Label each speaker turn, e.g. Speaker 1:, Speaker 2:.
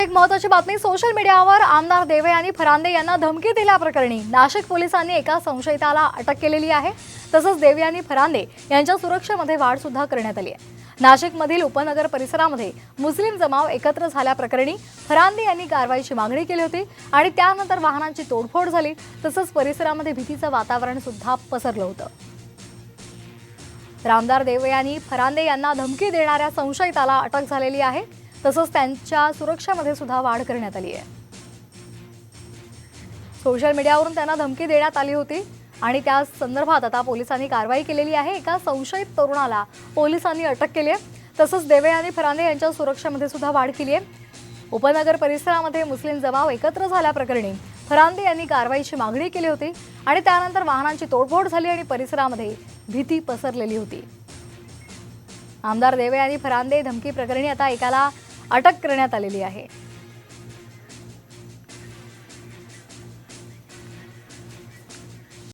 Speaker 1: एक महत्त्वाची बातमी सोशल मीडियावर आमदार देवयानी फरांदे यांना धमकी दिल्याप्रकरणी नाशिक पोलिसांनी एका संशयिताला अटक केलेली आहे। तसंच देवयानी फरांदे यांच्या सुरक्षेमध्ये वाढ सुद्धा करण्यात आली आहे। नाशिकमधील उपनगर परिसरामध्ये मुस्लिम जमाव एकत्र झाल्याप्रकरणी फरांदे यांनी कारवाईची मागणी केली होती आणि त्यानंतर वाहनांची तोडफोड झाली। तसंच परिसरामध्ये भीतीचं वातावरण सुद्धा पसरलं होतं। तर आमदार देवयानी फरांदे यांना धमकी देणाऱ्या संशयिताला अटक झालेली आहे। तसंच त्यांच्या सुरक्षेमध्ये सुद्धा वाढ करण्यात आली आहे। सोशल मीडियावरून त्यांना धमकी देण्यात आली होती आणि त्या संदर्भात आता पोलिसांनी कारवाई केलेली आहे। एका संशयित तरुणाला पोलिसांनी अटक केली आहे। तसंच देवयानी फरांदे यांच्या सुरक्षेमध्ये सुद्धा वाढ केली आहे। उपनगर परिसरामध्ये मुस्लिम जमाव एकत्र झाल्याप्रकरणी फरांदे यांनी कारवाईची मागणी केली होती आणि त्यानंतर वाहनांची तोडफोड झाली आणि परिसरामध्ये भीती पसरलेली होती। आमदार देवयानी फरांदे धमकी प्रकरणी आता एकाला अटक करण्यात आलेली आहे।